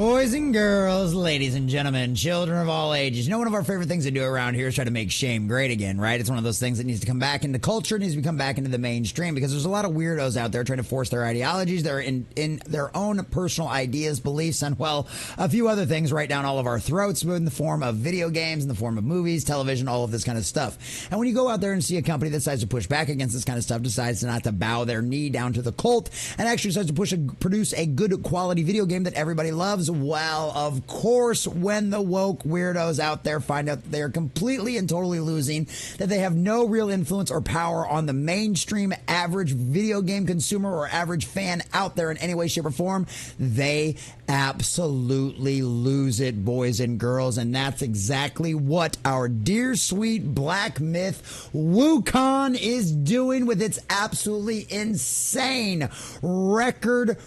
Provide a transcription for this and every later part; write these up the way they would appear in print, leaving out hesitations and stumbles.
Boys and girls, ladies and gentlemen, children of all ages. You know, one of our favorite things to do around here is try to make shame great again, right? It's one of those things that needs to come back into culture, needs to come back into the mainstream, because there's a lot of weirdos out there trying to force their ideologies, their in their own personal ideas, beliefs, and, well, a few other things right down all of our throats in the form of video games, in the form of movies, television, all of this kind of stuff. And when you go out there and see a company that decides to push back against this kind of stuff, decides not to bow their knee down to the cult, and actually decides to produce a good quality video game that everybody loves, well, of course, when the woke weirdos out there find out that they are completely and totally losing, that they have no real influence or power on the mainstream average video game consumer or average fan out there in any way, shape, or form, they absolutely lose it, boys and girls. And that's exactly what our dear sweet black myth Wukong is doing with its absolutely insane record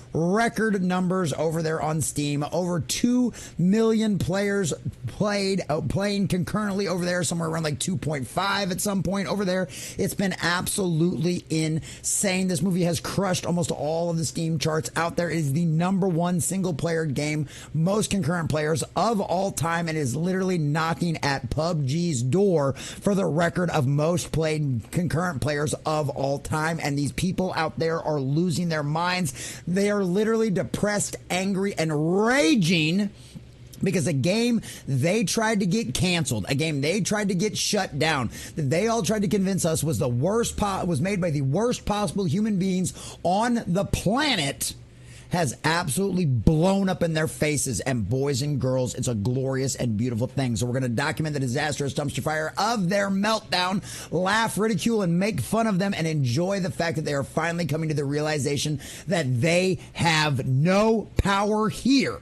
numbers over there on Steam. Over 2 million players playing concurrently over there, somewhere around like 2.5 at some point over there. It's been absolutely insane. This movie has crushed almost all of the Steam charts out there. It is the #1 single player game, most concurrent players of all time, and is literally knocking at PUBG's door for the record of most played concurrent players of all time. And these people out there are losing their minds. They are literally depressed, angry, and raging because a game they tried to get canceled, a game they tried to get shut down, that they all tried to convince us was the worst, was made by the worst possible human beings on the planet, has absolutely blown up in their faces. And boys and girls, it's a glorious and beautiful thing. So we're going to document the disastrous dumpster fire of their meltdown, laugh, ridicule, and make fun of them, and enjoy the fact that they are finally coming to the realization that they have no power here.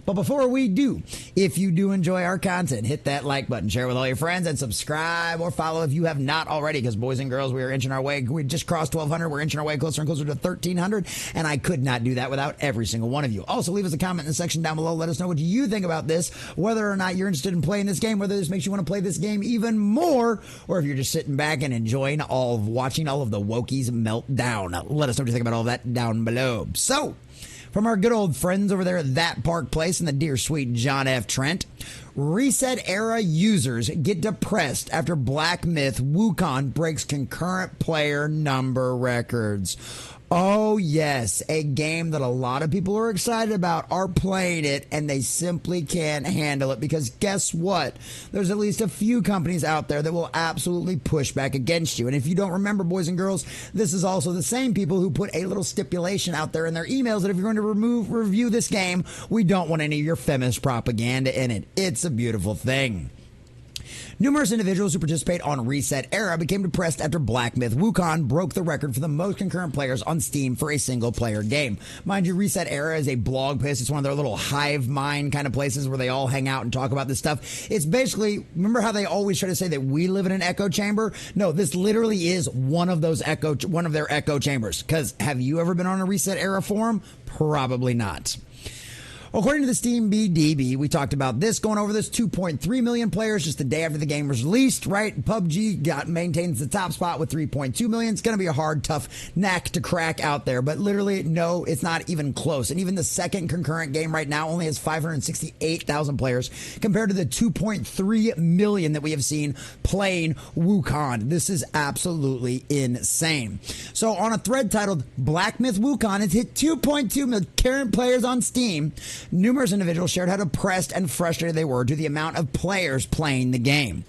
But before we do, if you do enjoy our content, hit that like button, share with all your friends, and subscribe or follow if you have not already, because boys and girls, we are inching our way. We just crossed 1,200. We're inching our way closer and closer to 1,300, and I could not do that without every single one of you. Also, leave us a comment in the section down below. Let us know what you think about this, whether or not you're interested in playing this game, whether this makes you want to play this game even more, or if you're just sitting back and enjoying watching all of the wokies melt down. Let us know what you think about all that down below. So, from our good old friends over there at That Park Place and the dear sweet John F. Trent, Reset Era users get depressed after Black Myth Wukong breaks concurrent player number records. Oh yes, a game that a lot of people are excited about are playing it, and they simply can't handle it, because guess what? There's at least a few companies out there that will absolutely push back against you. And if you don't remember, boys and girls, this is also the same people who put a little stipulation out there in their emails that if you're going to review this game, we don't want any of your feminist propaganda in it. It's a beautiful thing. Numerous individuals who participate on Reset Era became depressed after Black Myth Wukong broke the record for the most concurrent players on Steam for a single-player game. Mind you, Reset Era is a blog place. It's one of their little hive mind kind of places where they all hang out and talk about this stuff. It's basically, remember how they always try to say that we live in an echo chamber? No, this literally is one of their echo chambers. Because have you ever been on a Reset Era forum? Probably not. According to the Steam BDB, we talked about this, going over this, 2.3 million players just a day after the game was released, right? PUBG maintains the top spot with 3.2 million. It's going to be a hard, tough knack to crack out there, but literally, no, it's not even close. And even the second concurrent game right now only has 568,000 players compared to the 2.3 million that we have seen playing Wukong. This is absolutely insane. So on a thread titled Black Myth Wukong has hit 2.2 million current players on Steam, numerous individuals shared how depressed and frustrated they were to the amount of players playing the game.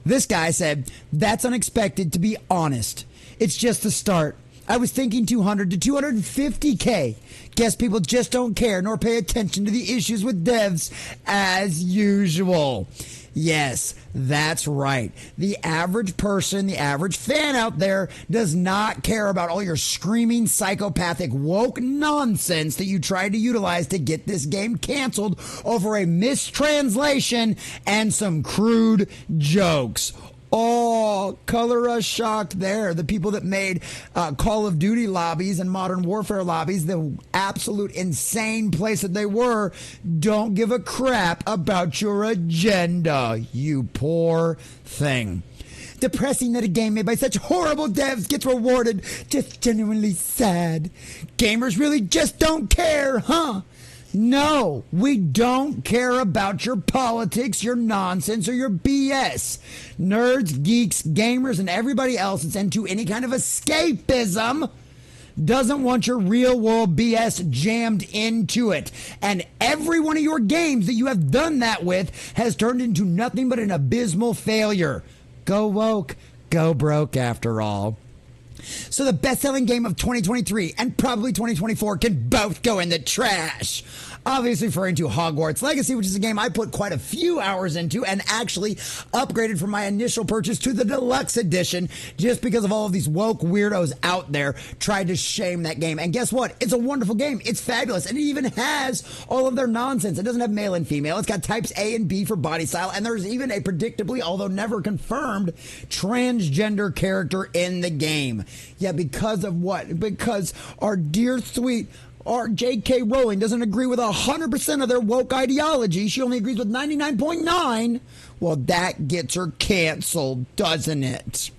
This guy said, "That's unexpected, to be honest. It's just the start. I was thinking 200 to 250K. Guess people just don't care nor pay attention to the issues with devs as usual." Yes, that's right. The average person, the average fan out there does not care about all your screaming psychopathic woke nonsense that you tried to utilize to get this game canceled over a mistranslation and some crude jokes. Oh, color us shocked there. The people that made Call of Duty lobbies and Modern Warfare lobbies, the absolute insane place that they were, don't give a crap about your agenda, you poor thing. Depressing that a game made by such horrible devs gets rewarded. Just genuinely sad. Gamers really just don't care, huh? No, we don't care about your politics, your nonsense, or your BS. Nerds, geeks, gamers, and everybody else that's into any kind of escapism doesn't want your real world BS jammed into it. And every one of your games that you have done that with has turned into nothing but an abysmal failure. Go woke, go broke after all. So the best-selling game of 2023 and probably 2024 can both go in the trash. Obviously referring to Hogwarts Legacy, which is a game I put quite a few hours into and actually upgraded from my initial purchase to the deluxe edition just because of all of these woke weirdos out there tried to shame that game. And guess what? It's a wonderful game. It's fabulous. And it even has all of their nonsense. It doesn't have male and female. It's got types A and B for body style. And there's even a predictably, although never confirmed, transgender character in the game. Yeah, because of what? Because our dear sweet J.K. Rowling doesn't agree with 100% of their woke ideology. She only agrees with 99.9. Well, that gets her canceled, doesn't it?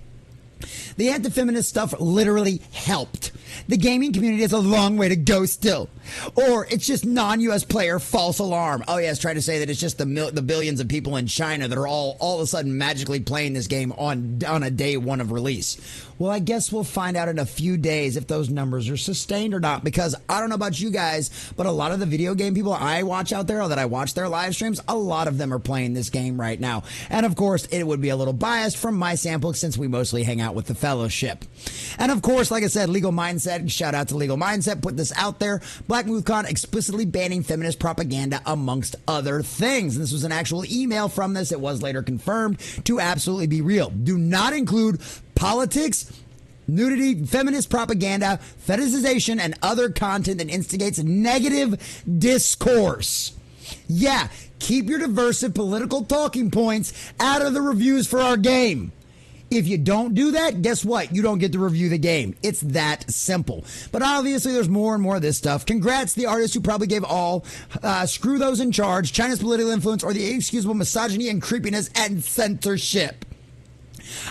The anti-feminist stuff literally helped. The gaming community has a long way to go still. Or it's just non-U.S. player false alarm. Oh yes, try to say that it's just the billions of people in China that are all of a sudden magically playing this game on a day one of release. Well, I guess we'll find out in a few days if those numbers are sustained or not, because I don't know about you guys, but a lot of the video game people I watch out there, or that I watch their live streams, a lot of them are playing this game right now. And of course, it would be a little biased from my sample since we mostly hang out with the fellowship. And of course, like I said, Legal Mindset, shout out to Legal Mindset, put this out there. Black Wukong explicitly banning feminist propaganda amongst other things. And this was an actual email from this. It was later confirmed to absolutely be real. Do not include politics, nudity, feminist propaganda, fetishization, and other content that instigates negative discourse. Yeah, keep your divisive political talking points out of the reviews for our game. If you don't do that, guess what? You don't get to review the game. It's that simple. But obviously, there's more and more of this stuff. Congrats to the artists who probably gave all. Screw those in charge, China's political influence, or the inexcusable misogyny and creepiness and censorship.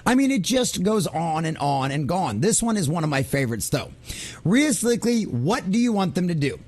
I mean, it just goes on and on and gone. This one is one of my favorites, though. Realistically, what do you want them to do?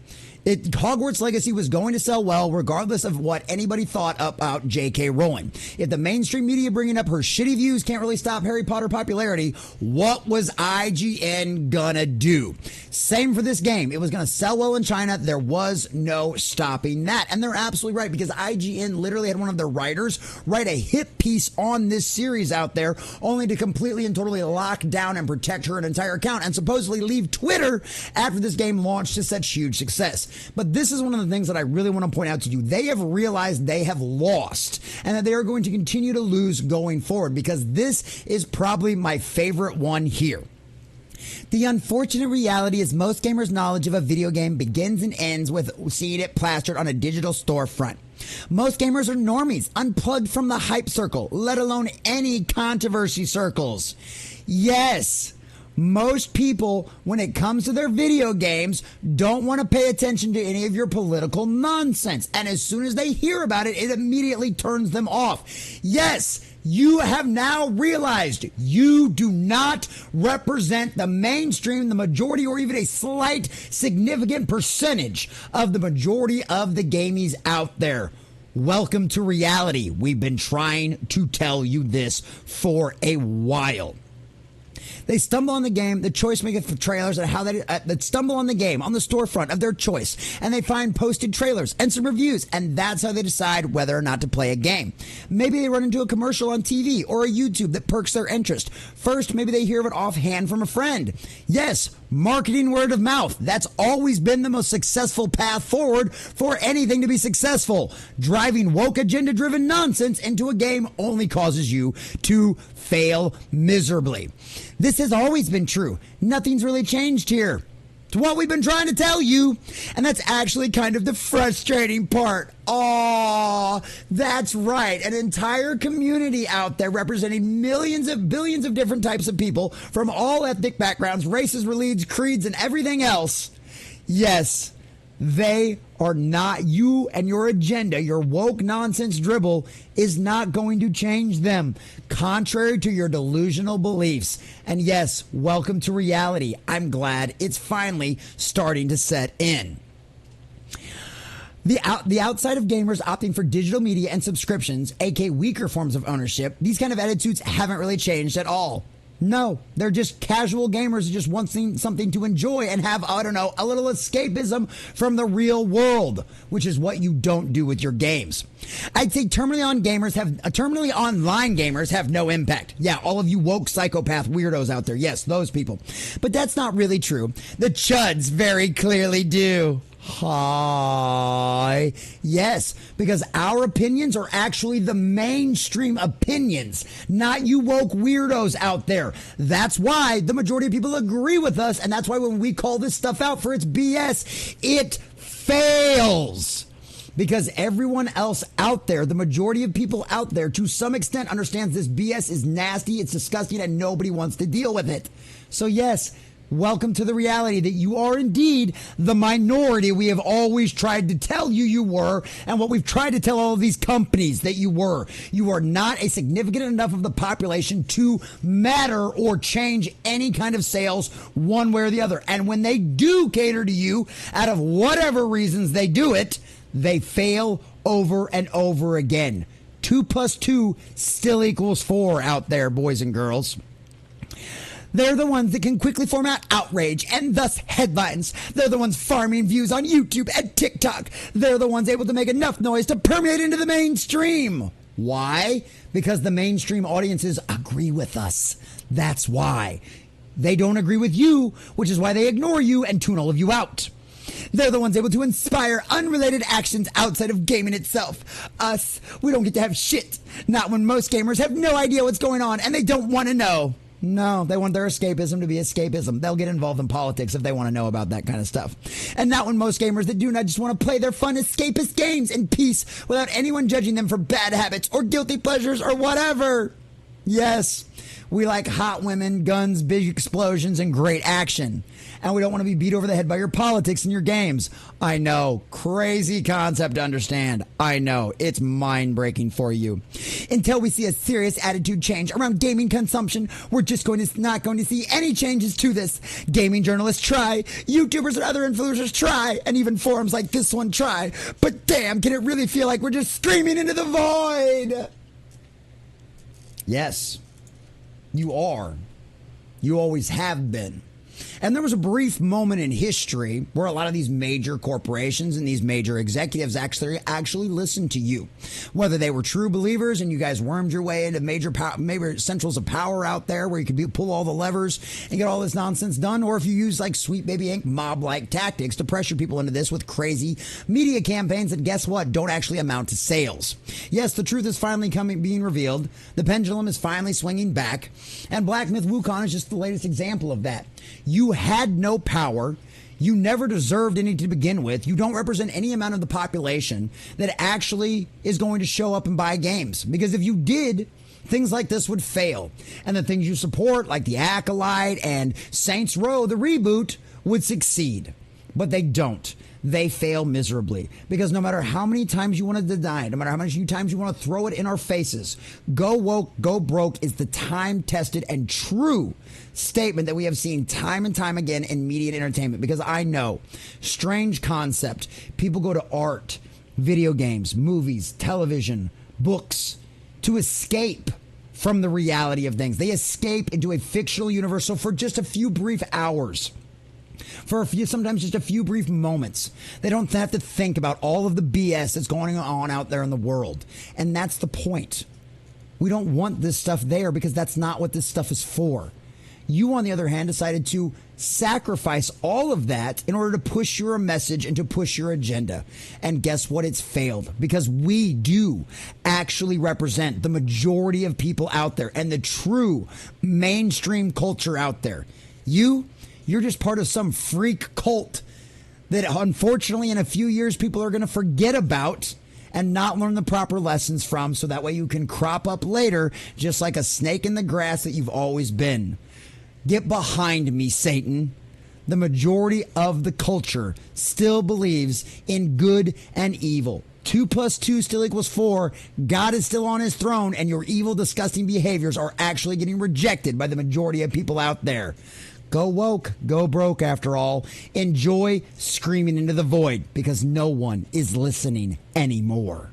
Hogwarts Legacy was going to sell well regardless of what anybody thought about J.K. Rowling. If the mainstream media bringing up her shitty views can't really stop Harry Potter popularity, what was IGN gonna do? Same for this game. It was gonna sell well in China. There was no stopping that. And they're absolutely right, because IGN literally had one of their writers write a hit piece on this series out there, only to completely and totally lock down and protect her entire account and supposedly leave Twitter after this game launched to such huge success. But this is one of the things that I really want to point out to you. They have realized they have lost, and that they are going to continue to lose going forward, because this is probably my favorite one here. The unfortunate reality is most gamers' knowledge of a video game begins and ends with seeing it plastered on a digital storefront. Most gamers are normies, unplugged from the hype circle, let alone any controversy circles. Yes, most people, when it comes to their video games, don't want to pay attention to any of your political nonsense. And as soon as they hear about it, it immediately turns them off. Yes, you have now realized you do not represent the mainstream, the majority, or even a slight significant percentage of the majority of the gamies out there. Welcome to reality. We've been trying to tell you this for a while. They stumble on the game, the choice makers for trailers, and how they stumble on the game on the storefront of their choice, and they find posted trailers and some reviews, and that's how they decide whether or not to play a game. Maybe they run into a commercial on TV or a YouTube that perks their interest. First, maybe they hear of it offhand from a friend. Yes, marketing word of mouth. That's always been the most successful path forward for anything to be successful. Driving woke agenda-driven nonsense into a game only causes you to fail miserably. This has always been true. Nothing's really changed here. It's what we've been trying to tell you. And that's actually kind of the frustrating part. Oh, that's right. An entire community out there representing billions of different types of people from all ethnic backgrounds, races, religions, creeds, and everything else. Yes, they are not. You and your agenda, your woke nonsense dribble, is not going to change them, contrary to your delusional beliefs. And yes, welcome to reality. I'm glad it's finally starting to set in. The outside of gamers opting for digital media and subscriptions, aka weaker forms of ownership, these kind of attitudes haven't really changed at all. No, they're just casual gamers who just want something to enjoy and have, I don't know, a little escapism from the real world, which is what you don't do with your games. I'd say terminally online gamers have no impact. Yeah, all of you woke psychopath weirdos out there. Yes, those people. But that's not really true. The chuds very clearly do. Hi. Yes, because our opinions are actually the mainstream opinions, not you woke weirdos out there. That's why the majority of people agree with us, and that's why when we call this stuff out for its BS, it fails. Because everyone else out there, the majority of people out there, to some extent understands this BS is nasty, it's disgusting, and nobody wants to deal with it. So yes, welcome to the reality that you are indeed the minority we have always tried to tell you were, and what we've tried to tell all of these companies that you were. You are not a significant enough of the population to matter or change any kind of sales one way or the other. And when they do cater to you, out of whatever reasons they do it, they fail over and over again. 2 + 2 still equals 4 out there, boys and girls. They're the ones that can quickly format outrage and thus headlines. They're the ones farming views on YouTube and TikTok. They're the ones able to make enough noise to permeate into the mainstream. Why? Because the mainstream audiences agree with us. That's why. They don't agree with you, which is why they ignore you and tune all of you out. They're the ones able to inspire unrelated actions outside of gaming itself. Us, we don't get to have shit. Not when most gamers have no idea what's going on and they don't want to know. No, they want their escapism to be escapism. They'll get involved in politics if they want to know about that kind of stuff. And not when most gamers that do not just want to play their fun escapist games in peace without anyone judging them for bad habits or guilty pleasures or whatever. Yes, we like hot women, guns, big explosions, and great action. And we don't want to be beat over the head by your politics and your games. I know, crazy concept to understand. I know, it's mind-breaking for you. Until we see a serious attitude change around gaming consumption, we're just not going to see any changes to this. Gaming journalists try, YouTubers and other influencers try, and even forums like this one try. But damn, can it really feel like we're just screaming into the void? Yes, you are. You always have been. And there was a brief moment in history where a lot of these major corporations and these major executives actually listened to you. Whether they were true believers and you guys wormed your way into major centrals of power out there where you could pull all the levers and get all this nonsense done, or if you use like Sweet Baby Inc. mob-like tactics to pressure people into this with crazy media campaigns that, guess what, don't actually amount to sales. Yes, the truth is finally being revealed. The pendulum is finally swinging back. And Black Myth Wukong is just the latest example of that. You had no power. You never deserved any to begin with. You don't represent any amount of the population that actually is going to show up and buy games. Because if you did, things like this would fail. And the things you support, like the Acolyte and Saints Row, the reboot, would succeed. But they don't. They fail miserably. Because no matter how many times you want to deny it, no matter how many times you want to throw it in our faces, go woke, go broke is the time-tested and true statement that we have seen time and time again in media and entertainment. Because I know, strange concept, people go to art, video games, movies, television, books to escape from the reality of things. They escape into a fictional universe for just a few brief hours. For sometimes just a few brief moments. They don't have to think about all of the BS that's going on out there in the world. And that's the point. We don't want this stuff there because that's not what this stuff is for. You, on the other hand, decided to sacrifice all of that in order to push your message and to push your agenda. And guess what? It's failed because we do actually represent the majority of people out there and the true mainstream culture out there. You're just part of some freak cult that unfortunately in a few years people are going to forget about and not learn the proper lessons from, so that way you can crop up later just like a snake in the grass that you've always been. Get behind me, Satan. The majority of the culture still believes in good and evil. 2 + 2 still equals 4. God is still on his throne, and your evil, disgusting behaviors are actually getting rejected by the majority of people out there. Go woke, go broke after all. Enjoy screaming into the void because no one is listening anymore.